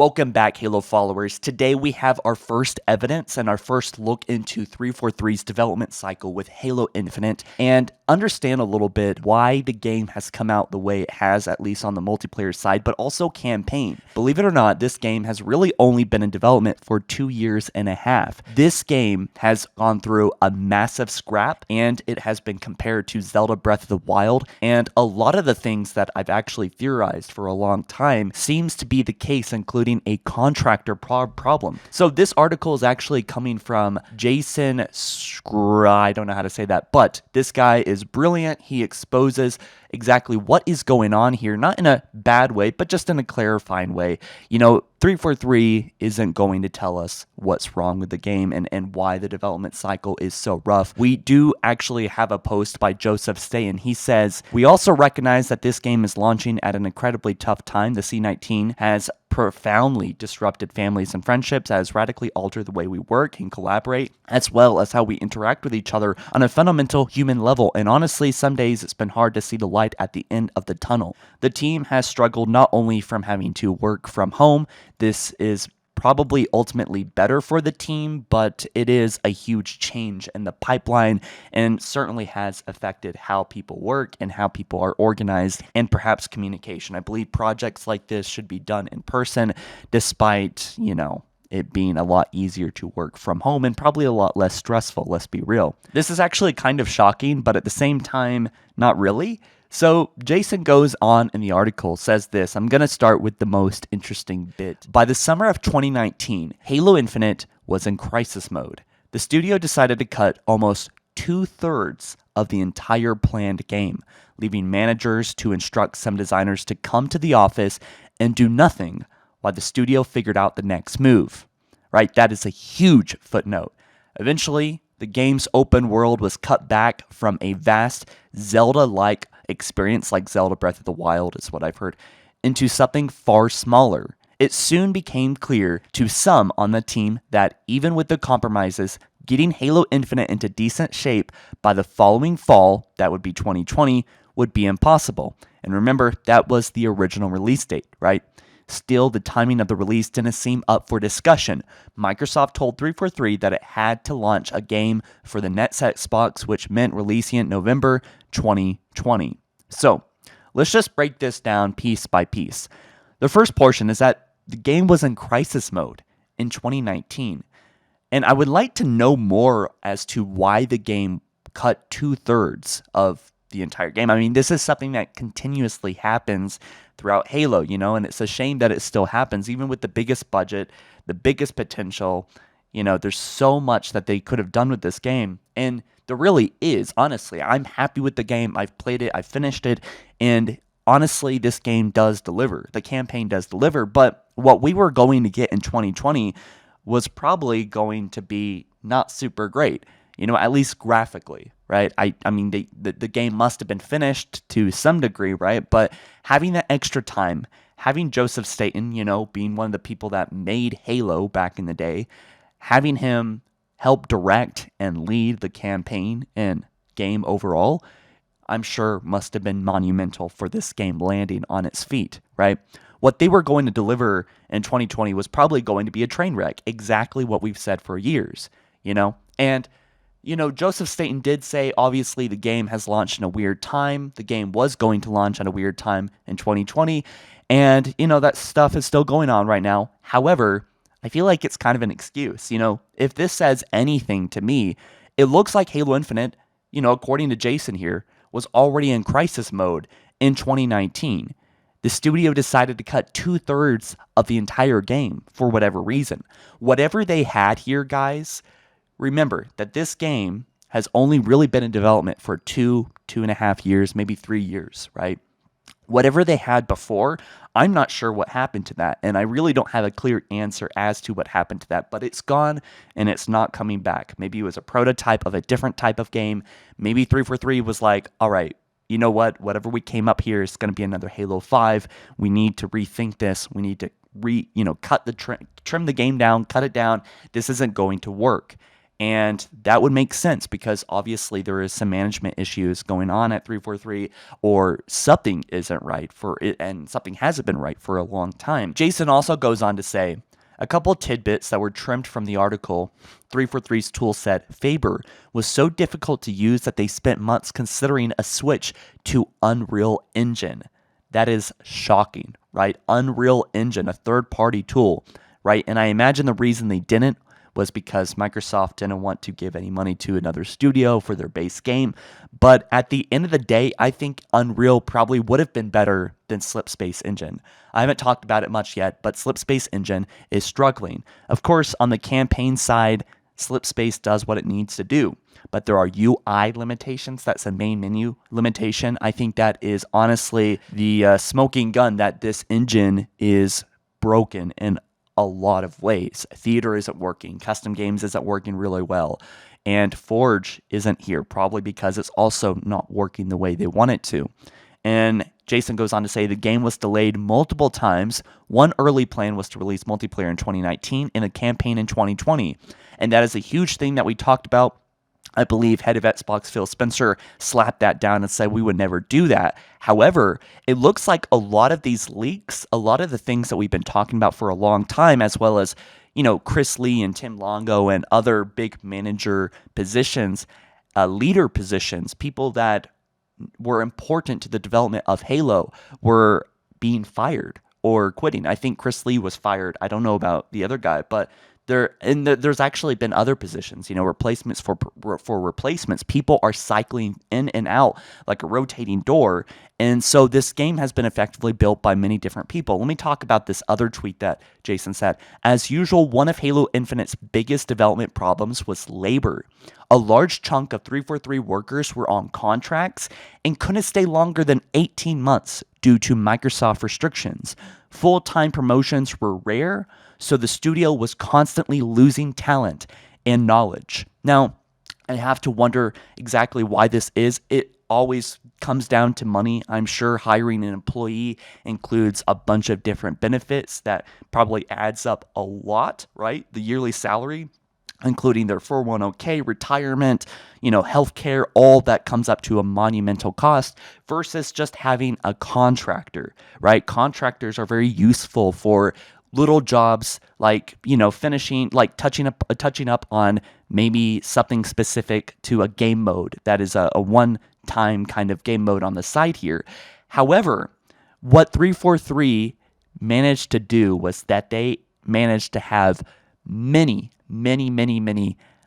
Welcome back, Halo followers. Today we have our first evidence and our first look into 343's development cycle with Halo Infinite and understand a little bit why the game has come out the way it has, at least on the multiplayer side, but also campaign. Believe it or not, this game has really only been in development for 2 years and a half. This game has gone through a massive scrap and it has been compared to Zelda Breath of the Wild, and a lot of the things that I've actually theorized for a long time seems to be the case, including a contractor problem. So this article is actually coming from Jason I don't know how to say that, but this guy is brilliant. He exposes exactly what is going on here, not in a bad way, but just in a clarifying way. 343 isn't going to tell us what's wrong with the game and why the development cycle is so rough. We do actually have a post by Joseph Staten. He says, "We also recognize that this game is launching at an incredibly tough time. The C-19 has profoundly disrupted families and friendships, has radically altered the way we work and collaborate, as well as how we interact with each other on a fundamental human level. And honestly, some days it's been hard to see the light at the end of the tunnel. The team has struggled not only from having to work from home. This is probably ultimately better for the team, but it is a huge change in the pipeline and certainly has affected how people work and how people are organized and perhaps communication. I believe projects like this should be done in person, despite, it being a lot easier to work from home and probably a lot less stressful, let's be real. This is actually kind of shocking, but at the same time, not really. So Jason goes on in the article, says this. I'm going to start with the most interesting bit. By the summer of 2019, Halo Infinite was in crisis mode. The studio decided to cut almost 2/3 of the entire planned game, leaving managers to instruct some designers to come to the office and do nothing while the studio figured out the next move. Right? That is a huge footnote. Eventually, the game's open world was cut back from a vast Zelda-like experience, like Zelda Breath of the Wild is what I've heard, into something far smaller. It soon became clear to some on the team that even with the compromises, getting Halo Infinite into decent shape by the following fall, that would be 2020, would be impossible. And remember, that was the original release date, right? Still, the timing of the release didn't seem up for discussion. Microsoft told 343 that it had to launch a game for the next Xbox, which meant releasing it November 2020. So, let's just break this down piece by piece. The first portion is that the game was in crisis mode in 2019. And I would like to know more as to why the game cut 2/3 of the entire game. I mean, this is something that continuously happens throughout Halo, and it's a shame that it still happens, even with the biggest budget, the biggest potential. There's so much that they could have done with this game, and there really is. Honestly, I'm happy with the game. I've played it, I've finished it, and honestly, this game does deliver. The campaign does deliver, but what we were going to get in 2020 was probably going to be not super great, at least graphically, right? I mean, the game must have been finished to some degree, right? But having that extra time, having Joseph Staten, being one of the people that made Halo back in the day, having him help direct and lead the campaign and game overall, I'm sure must have been monumental for this game landing on its feet, right? What they were going to deliver in 2020 was probably going to be a train wreck, exactly what we've said for years, And Joseph Staten did say, obviously, the game has launched in a weird time. The game was going to launch at a weird time in 2020. And, that stuff is still going on right now. However, I feel like it's kind of an excuse. If this says anything to me, it looks like Halo Infinite, according to Jason here, was already in crisis mode in 2019. The studio decided to cut 2/3 of the entire game for whatever reason. Whatever they had here, guys, remember that this game has only really been in development for 2.5 years, maybe 3 years, right? Whatever they had before, I'm not sure what happened to that, and I really don't have a clear answer as to what happened to that, but it's gone, and it's not coming back. Maybe it was a prototype of a different type of game. Maybe 343 was like, all right, you know what? Whatever we came up here is going to be another Halo 5. We need to rethink this. We need to trim the game down, cut it down. This isn't going to work. And that would make sense because obviously there is some management issues going on at 343, or something isn't right for it, and something hasn't been right for a long time. Jason also goes on to say, a couple tidbits that were trimmed from the article. 343's tool said Faber was so difficult to use that they spent months considering a switch to Unreal Engine. That is shocking, right? Unreal Engine, a third-party tool, right? And I imagine the reason they didn't was because Microsoft didn't want to give any money to another studio for their base game. But at the end of the day, I think Unreal probably would have been better than Slipspace Engine. I haven't talked about it much yet, but Slipspace Engine is struggling. Of course, on the campaign side, Slipspace does what it needs to do, but there are UI limitations. That's a main menu limitation. I think that is honestly the smoking gun, that this engine is broken in a lot of ways. Theater isn't working. Custom games isn't working really well. And Forge isn't here, probably because it's also not working the way they want it to. And Jason goes on to say the game was delayed multiple times. One early plan was to release multiplayer in 2019 and a campaign in 2020. And that is a huge thing that we talked about. I believe head of Xbox Phil Spencer slapped that down and said we would never do that. However, it looks like a lot of these leaks, a lot of the things that we've been talking about for a long time, as well as, Chris Lee and Tim Longo and other big manager positions, leader positions, people that were important to the development of Halo, were being fired or quitting. I think Chris Lee was fired. I don't know about the other guy, but there's actually been other positions, replacements for replacements. People are cycling in and out like a rotating door. And so this game has been effectively built by many different people. Let me talk about this other tweet that Jason said. As usual, one of Halo Infinite's biggest development problems was labor. A large chunk of 343 workers were on contracts and couldn't stay longer than 18 months due to Microsoft restrictions. Full-time promotions were rare, so the studio was constantly losing talent and knowledge. Now, I have to wonder exactly why this is. It always comes down to money. I'm sure hiring an employee includes a bunch of different benefits that probably adds up a lot, right? The yearly salary, including their 401k, retirement, healthcare, all that comes up to a monumental cost versus just having a contractor, right? Contractors are very useful for little jobs like, finishing, like touching up on maybe something specific to a game mode that is a one-time kind of game mode on the side here. However, what 343 managed to do was that they managed to have many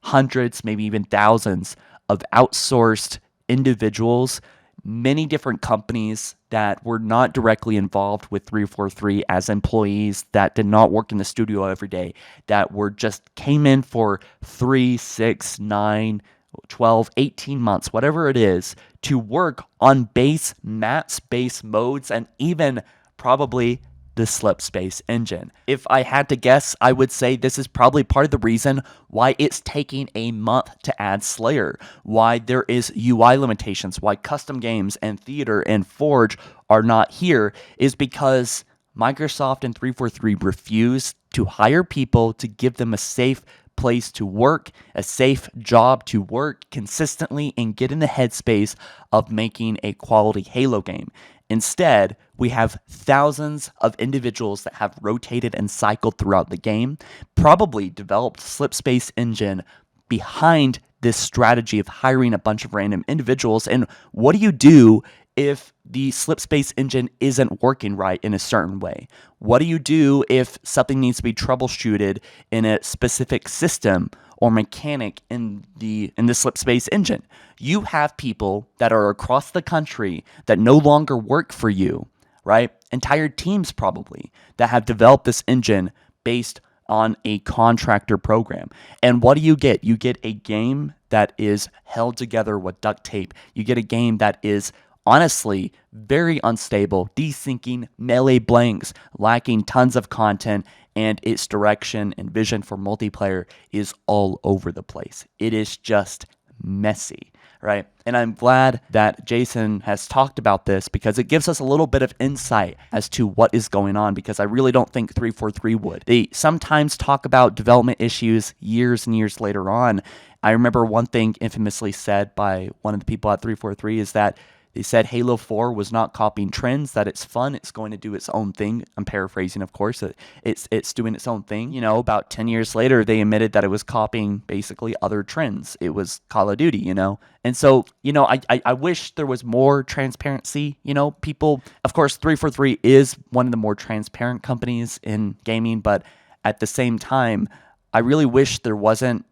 hundreds, maybe even thousands of outsourced individuals, many different companies that were not directly involved with 343 as employees, that did not work in the studio every day, that were just came in for 3, 6, 9, 12, 18 months, whatever it is, to work on base maps, base modes, and even probably the Slipspace engine. If I had to guess, I would say this is probably part of the reason why it's taking a month to add Slayer, why there is UI limitations, why custom games and theater and Forge are not here, is because Microsoft and 343 refuse to hire people to give them a safe place to work, a safe job to work consistently and get in the headspace of making a quality Halo game. Instead, we have thousands of individuals that have rotated and cycled throughout the game, probably developed Slipspace engine behind this strategy of hiring a bunch of random individuals. And what do you do if the Slipspace engine isn't working right in a certain way? What do you do if something needs to be troubleshooted in a specific system or mechanic in the Slipspace engine? You have people that are across the country that no longer work for you, right? Entire teams probably that have developed this engine based on a contractor program. And what do you get? You get a game that is held together with duct tape. You get a game that is honestly very unstable, desyncing, melee blanks, lacking tons of content, and its direction and vision for multiplayer is all over the place. It is just messy. right? And I'm glad that Jason has talked about this because it gives us a little bit of insight as to what is going on, because I really don't think 343 would. They sometimes talk about development issues years and years later on. I remember one thing infamously said by one of the people at 343 is that they said Halo 4 was not copying trends, that it's fun, it's going to do its own thing. I'm paraphrasing, of course. It's doing its own thing. You know, about 10 years later, they admitted that it was copying basically other trends. It was Call of Duty, you know? And so, you know, I wish there was more transparency. You know, people, of course, 343 is one of the more transparent companies in gaming, but at the same time, I really wish there wasn't.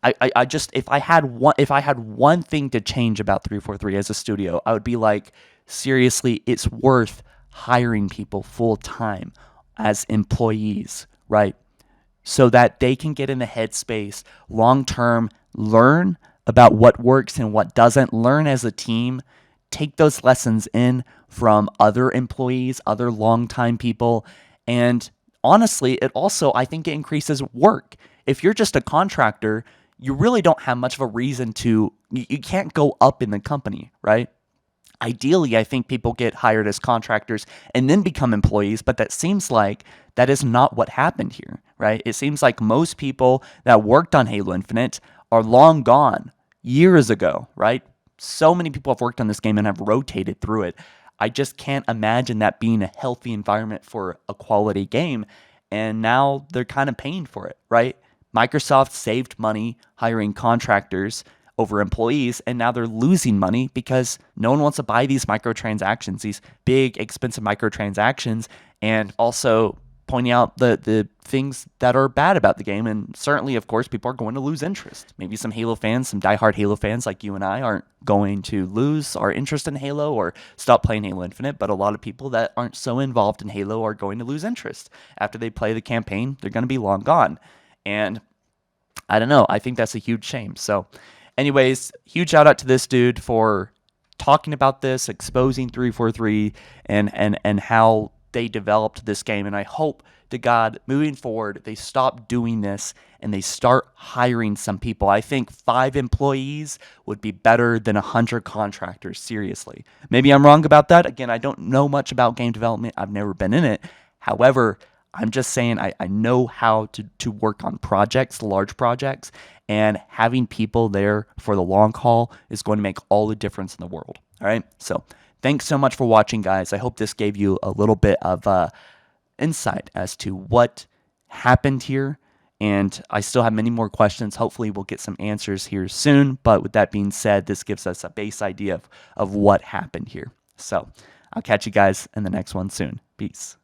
I just, if I had one thing to change about 343 as a studio, I would be like, seriously, it's worth hiring people full time as employees, right? So that they can get in the headspace long term, learn about what works and what doesn't, learn as a team, take those lessons in from other employees, other longtime people. And honestly, it also, I think it increases work. If you're just a contractor, you really don't have much of a reason to, you can't go up in the company, right? Ideally, I think people get hired as contractors and then become employees, but that seems like that is not what happened here, right? It seems like most people that worked on Halo Infinite are long gone years ago, right? So many people have worked on this game and have rotated through it. I just can't imagine that being a healthy environment for a quality game. And now they're kind of paying for it, right? Microsoft saved money hiring contractors over employees, and now they're losing money because no one wants to buy these microtransactions, these big, expensive microtransactions, and also pointing out the things that are bad about the game. And certainly, of course, people are going to lose interest. Maybe some Halo fans, some diehard Halo fans like you and I aren't going to lose our interest in Halo or stop playing Halo Infinite, but a lot of people that aren't so involved in Halo are going to lose interest. After they play the campaign, they're going to be long gone. And I don't know. I think that's a huge shame. So anyways, huge shout out to this dude for talking about this, exposing 343 and how they developed this game. And I hope to God, moving forward, they stop doing this and they start hiring some people. I think 5 employees would be better than 100 contractors, seriously. Maybe I'm wrong about that. Again, I don't know much about game development. I've never been in it. However, I'm just saying I know how to work on projects, large projects, and having people there for the long haul is going to make all the difference in the world. All right. So thanks so much for watching, guys. I hope this gave you a little bit of insight as to what happened here. And I still have many more questions. Hopefully we'll get some answers here soon. But with that being said, this gives us a base idea of what happened here. So I'll catch you guys in the next one soon. Peace.